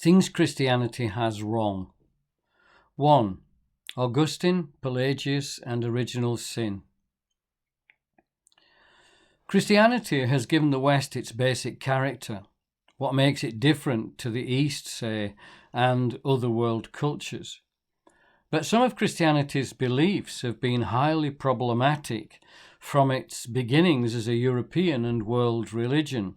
Things Christianity has wrong. 1. Augustine, Pelagius, and original sin. Christianity has given the West its basic character, what makes it different to the East, say, and other world cultures. But some of Christianity's beliefs have been highly problematic from its beginnings as a European and world religion,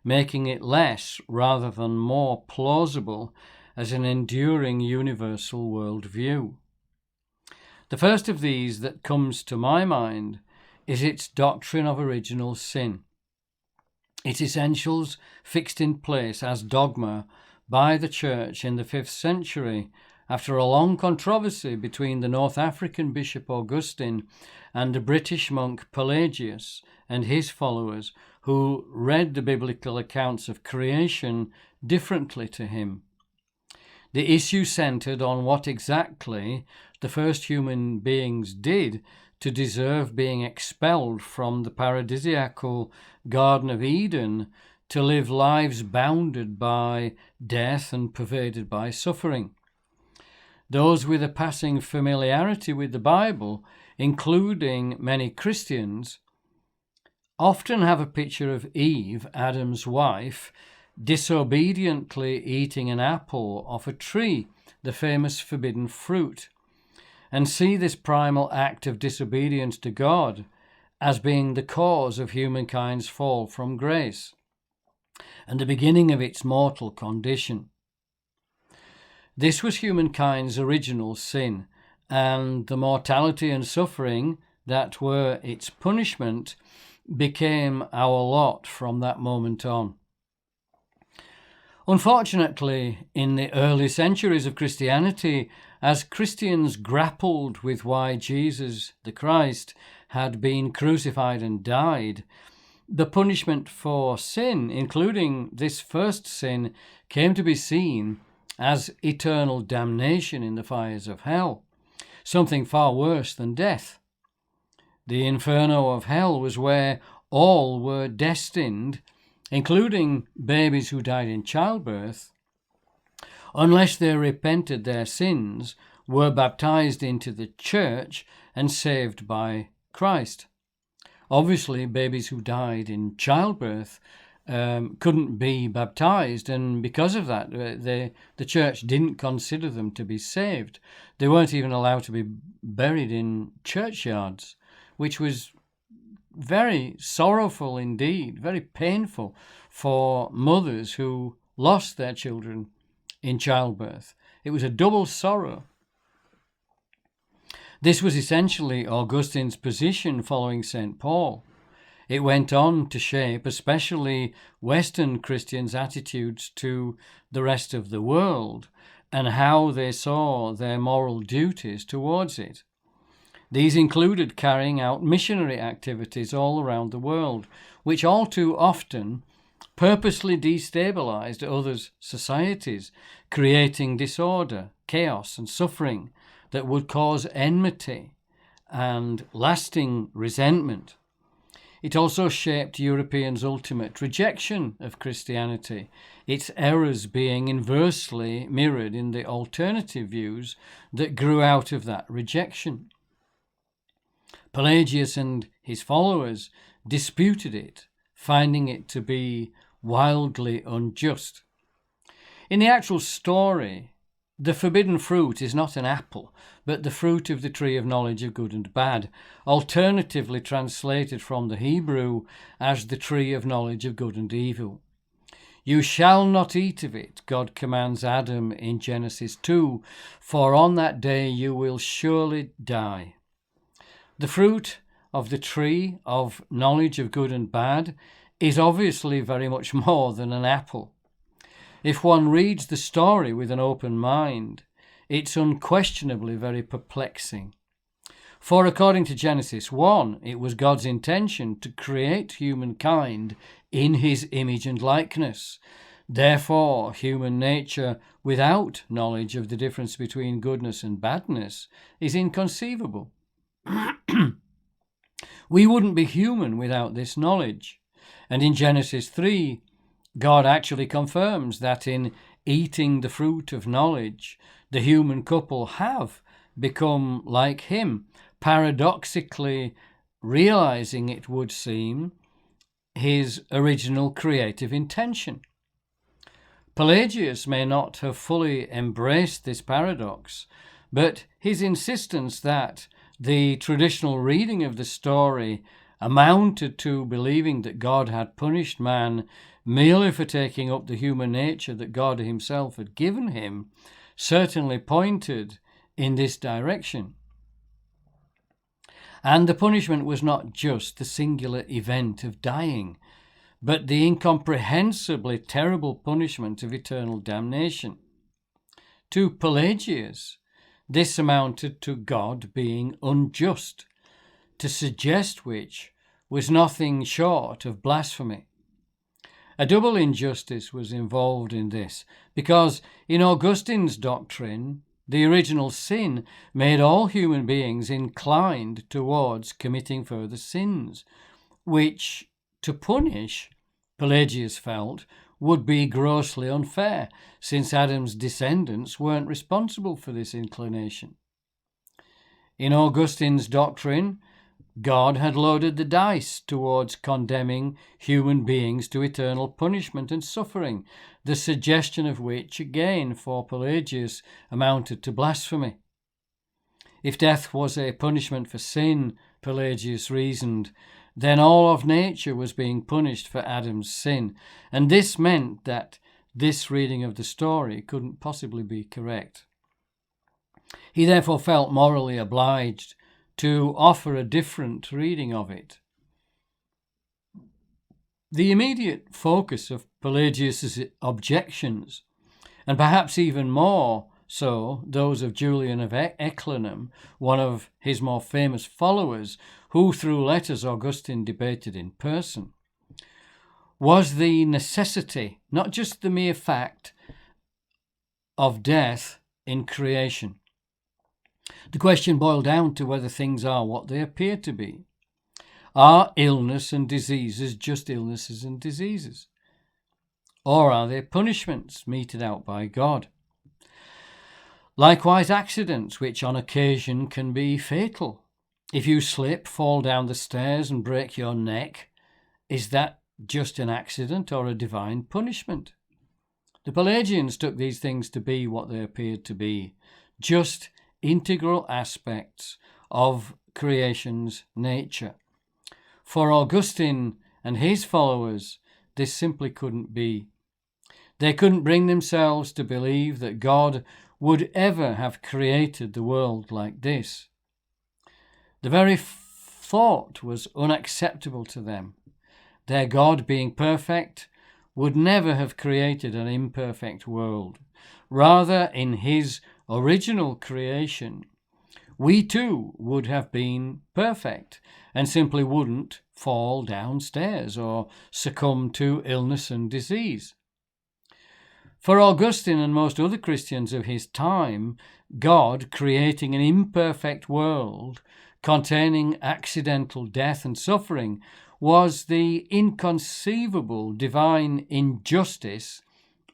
making it less rather than more plausible as an enduring universal worldview. The first of these that comes to my mind is its doctrine of original sin. Its essentials fixed in place as dogma by the Church in the 5th century after a long controversy between the North African bishop Augustine and the British monk Pelagius and his followers, who read the biblical accounts of creation differently to him. The issue centered on what exactly the first human beings did to deserve being expelled from the paradisiacal Garden of Eden to live lives bounded by death and pervaded by suffering. Those with a passing familiarity with the Bible, including many Christians, often have a picture of Eve, Adam's wife, disobediently eating an apple off a tree, the famous forbidden fruit, and see this primal act of disobedience to God as being the cause of humankind's fall from grace and the beginning of its mortal condition. This was humankind's original sin, and the mortality and suffering that were its punishment became our lot from that moment on. Unfortunately, in the early centuries of Christianity, as Christians grappled with why Jesus, the Christ, had been crucified and died, the punishment for sin, including this first sin, came to be seen as eternal damnation in the fires of hell, something far worse than death. The inferno of hell was where all were destined, including babies who died in childbirth, unless they repented their sins, were baptized into the church, and saved by Christ. Obviously, babies who died in childbirth couldn't be baptized, and because of that, the church didn't consider them to be saved. They weren't even allowed to be buried in churchyards, which was very sorrowful indeed, very painful for mothers who lost their children in childbirth. It was a double sorrow. This was essentially Augustine's position following St. Paul. It went on to shape especially Western Christians' attitudes to the rest of the world and how they saw their moral duties towards it. These included carrying out missionary activities all around the world, which all too often purposely destabilized others' societies, creating disorder, chaos, and suffering that would cause enmity and lasting resentment. It also shaped Europeans' ultimate rejection of Christianity, its errors being inversely mirrored in the alternative views that grew out of that rejection. Pelagius and his followers disputed it, finding it to be wildly unjust. In the actual story, the forbidden fruit is not an apple, but the fruit of the tree of knowledge of good and bad, alternatively translated from the Hebrew as the tree of knowledge of good and evil. You shall not eat of it, God commands Adam in Genesis 2, for on that day you will surely die. The fruit of the tree of knowledge of good and bad is obviously very much more than an apple. If one reads the story with an open mind, it's unquestionably very perplexing. For according to Genesis 1, it was God's intention to create humankind in his image and likeness. Therefore, human nature without knowledge of the difference between goodness and badness is inconceivable. We wouldn't be human without this knowledge. And in Genesis 3, God actually confirms that in eating the fruit of knowledge, the human couple have become like him, paradoxically realizing, it would seem, his original creative intention. Pelagius may not have fully embraced this paradox, but his insistence that the traditional reading of the story amounted to believing that God had punished man merely for taking up the human nature that God himself had given him certainly pointed in this direction. And the punishment was not just the singular event of dying, but the incomprehensibly terrible punishment of eternal damnation. To Pelagius, this amounted to God being unjust, to suggest which was nothing short of blasphemy. A double injustice was involved in this, because in Augustine's doctrine, the original sin made all human beings inclined towards committing further sins, which to punish, Pelagius felt, would be grossly unfair, since Adam's descendants weren't responsible for this inclination. In Augustine's doctrine, God had loaded the dice towards condemning human beings to eternal punishment and suffering, the suggestion of which, again, for Pelagius, amounted to blasphemy. If death was a punishment for sin, Pelagius reasoned, then all of nature was being punished for Adam's sin, and this meant that this reading of the story couldn't possibly be correct. He therefore felt morally obliged to offer a different reading of it. The immediate focus of Pelagius's objections, and perhaps even more so those of Julian of Eclanum, one of his more famous followers, who through letters Augustine debated in person, was the necessity, not just the mere fact, of death in creation. The question boiled down to whether things are what they appear to be. Are illness and diseases just illnesses and diseases? Or are they punishments meted out by God? Likewise, accidents, which on occasion can be fatal. If you slip, fall down the stairs and break your neck, is that just an accident or a divine punishment? The Pelagians took these things to be what they appeared to be, just integral aspects of creation's nature. For Augustine and his followers, this simply couldn't be. They couldn't bring themselves to believe that God would ever have created the world like this. The very thought was unacceptable to them. Their God, being perfect, would never have created an imperfect world. Rather, in his original creation, we too would have been perfect and simply wouldn't fall downstairs or succumb to illness and disease. For Augustine and most other Christians of his time, God creating an imperfect world containing accidental death and suffering was the inconceivable divine injustice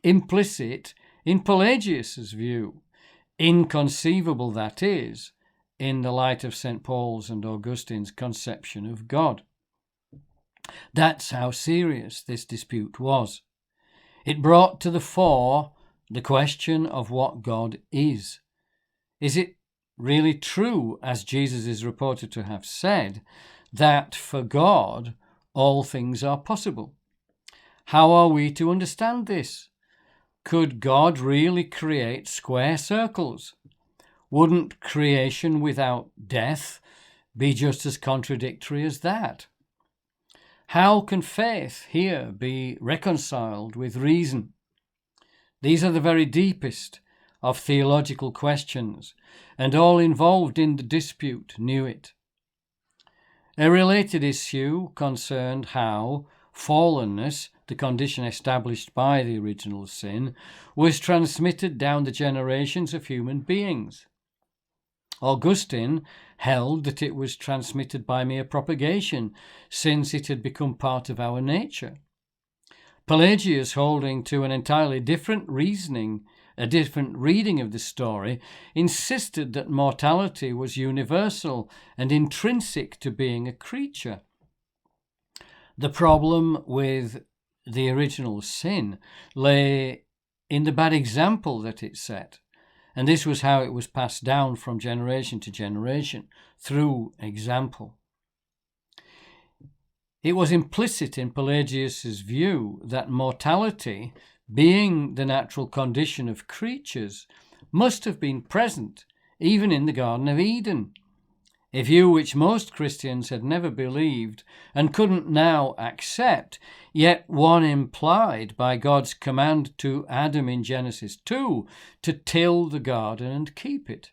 implicit in Pelagius's view. Inconceivable, that is, in the light of St. Paul's and Augustine's conception of God. That's how serious this dispute was. It brought to the fore the question of what God is. Is it really true, as Jesus is reported to have said, that for God all things are possible? How are we to understand this? Could God really create square circles? Wouldn't creation without death be just as contradictory as that? How can faith here be reconciled with reason? These are the very deepest of theological questions, and all involved in the dispute knew it. A related issue concerned how fallenness, the condition established by the original sin, was transmitted down the generations of human beings. Augustine held that it was transmitted by mere propagation, since it had become part of our nature. Pelagius, holding to an entirely different reasoning, a different reading of the story, insisted that mortality was universal and intrinsic to being a creature. The problem with the original sin lay in the bad example that it set, and this was how it was passed down from generation to generation, through example. It was implicit in Pelagius's view that mortality, being the natural condition of creatures, must have been present even in the Garden of Eden, a view which most Christians had never believed and couldn't now accept, yet one implied by God's command to Adam in Genesis 2 to till the garden and keep it.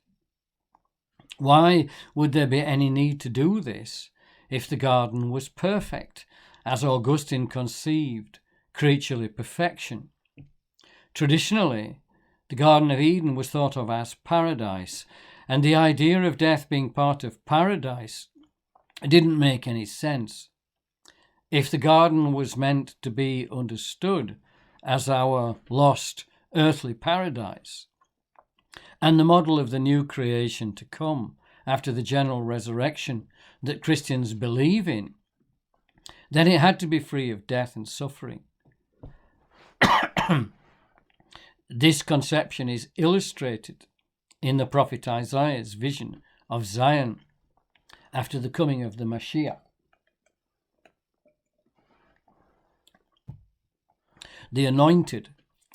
Why would there be any need to do this if the garden was perfect, as Augustine conceived creaturely perfection? Traditionally, the Garden of Eden was thought of as paradise, and the idea of death being part of paradise didn't make any sense. If the garden was meant to be understood as our lost earthly paradise, and the model of the new creation to come after the general resurrection that Christians believe in, then it had to be free of death and suffering. This conception is illustrated in the prophet Isaiah's vision of Zion after the coming of the Mashiach. The anointed,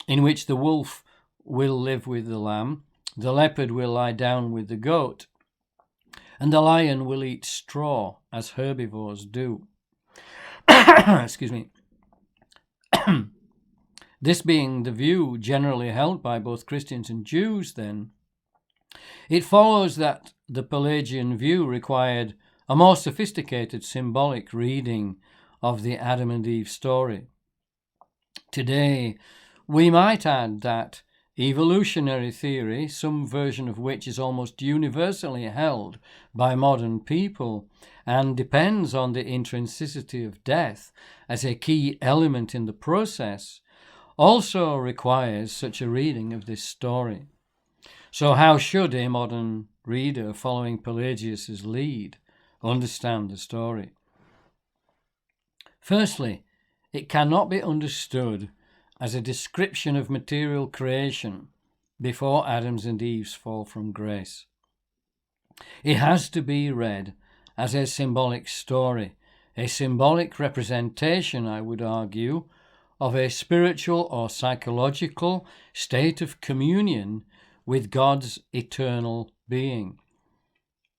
in which the wolf will live with the lamb, the leopard will lie down with the goat, and the lion will eat straw as herbivores do. Excuse me. This being the view generally held by both Christians and Jews, then, it follows that the Pelagian view required a more sophisticated symbolic reading of the Adam and Eve story. Today, we might add that evolutionary theory, some version of which is almost universally held by modern people and depends on the intrinsicity of death as a key element in the process, also requires such a reading of this story. So how should a modern reader following Pelagius's lead understand the story? Firstly, it cannot be understood as a description of material creation before Adam's and Eve's fall from grace. It has to be read as a symbolic story, a symbolic representation, I would argue, of a spiritual or psychological state of communion with God's eternal being,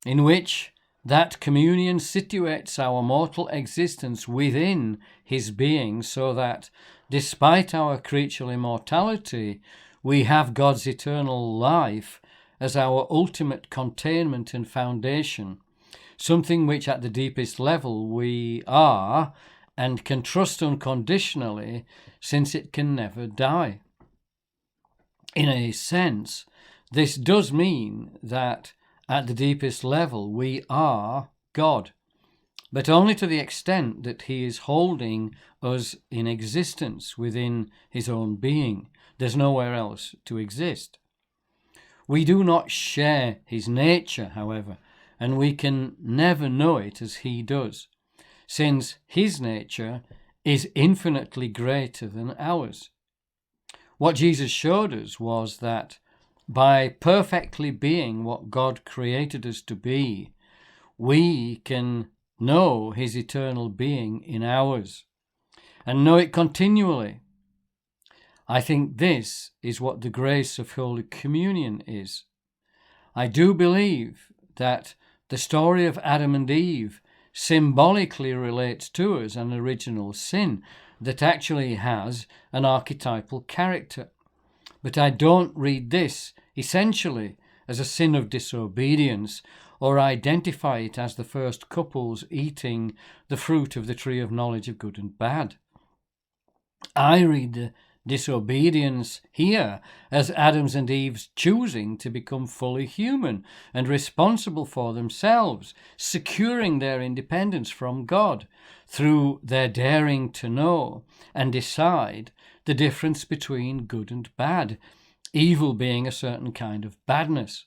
in which that communion situates our mortal existence within his being, so that, despite our creaturely mortality, we have God's eternal life as our ultimate containment and foundation, something which at the deepest level we are and can trust unconditionally, since it can never die. In a sense, this does mean that at the deepest level we are God, but only to the extent that he is holding us in existence within his own being. There's nowhere else to exist. We do not share his nature, however, and we can never know it as he does, since his nature is infinitely greater than ours. What Jesus showed us was that by perfectly being what God created us to be, we can know his eternal being in ours, and know it continually. I think this is what the grace of Holy Communion is. I do believe that the story of Adam and Eve symbolically relates to us an original sin that actually has an archetypal character. But I don't read this essentially as a sin of disobedience, or identify it as the first couples eating the fruit of the tree of knowledge of good and bad. I read disobedience here as Adam's and Eve's choosing to become fully human and responsible for themselves, securing their independence from God through their daring to know and decide the difference between good and bad, evil being a certain kind of badness.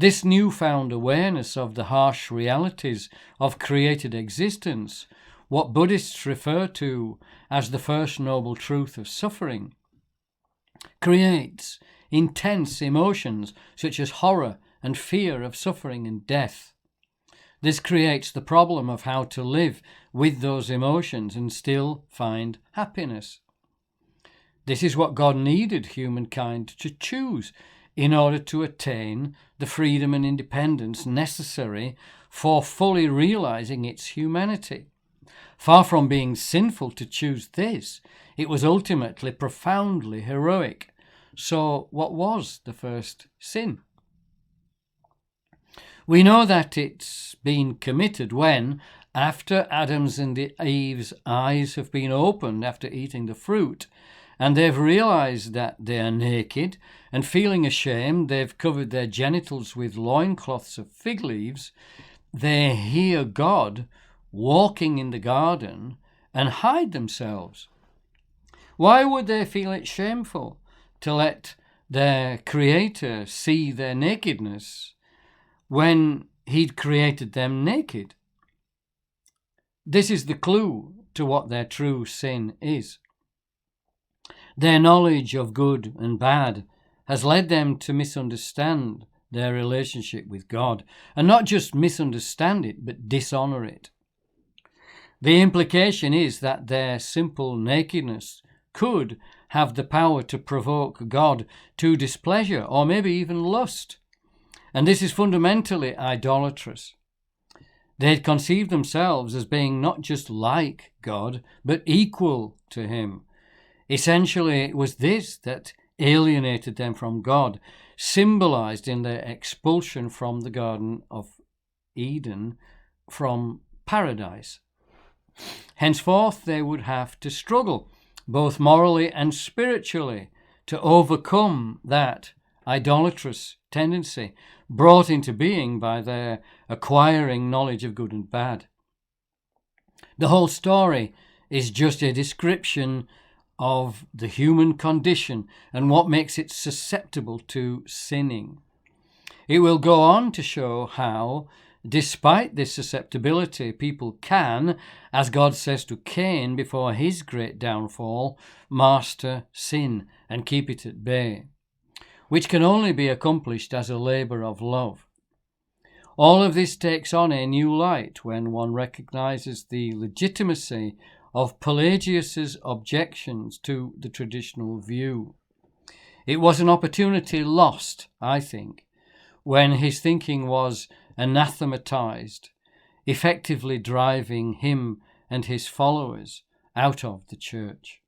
This newfound awareness of the harsh realities of created existence, what Buddhists refer to as the first noble truth of suffering, creates intense emotions such as horror and fear of suffering and death. This creates the problem of how to live with those emotions and still find happiness. This is what God needed humankind to choose in order to attain the freedom and independence necessary for fully realizing its humanity. Far from being sinful to choose this, it was ultimately profoundly heroic. So, what was the first sin? We know that it's been committed when, after Adam's and Eve's eyes have been opened after eating the fruit, and they've realized that they are naked, and feeling ashamed, they've covered their genitals with loincloths of fig leaves, they hear God walking in the garden and hide themselves. Why would they feel it shameful to let their Creator see their nakedness when He'd created them naked? This is the clue to what their true sin is. Their knowledge of good and bad has led them to misunderstand their relationship with God, and not just misunderstand it, but dishonor it. The implication is that their simple nakedness could have the power to provoke God to displeasure or maybe even lust, and this is fundamentally idolatrous. They'd conceived themselves as being not just like God, but equal to Him. Essentially, it was this that alienated them from God, symbolized in their expulsion from the Garden of Eden, from paradise. Henceforth, they would have to struggle, both morally and spiritually, to overcome that idolatrous tendency brought into being by their acquiring knowledge of good and bad. The whole story is just a description of the human condition and what makes it susceptible to sinning. It will go on to show how, despite this susceptibility, people can, as God says to Cain before his great downfall, master sin and keep it at bay, which can only be accomplished as a labor of love. All of this takes on a new light when one recognizes the legitimacy of Pelagius's objections to the traditional view. It was an opportunity lost, I think, when his thinking was anathematized, effectively driving him and his followers out of the church.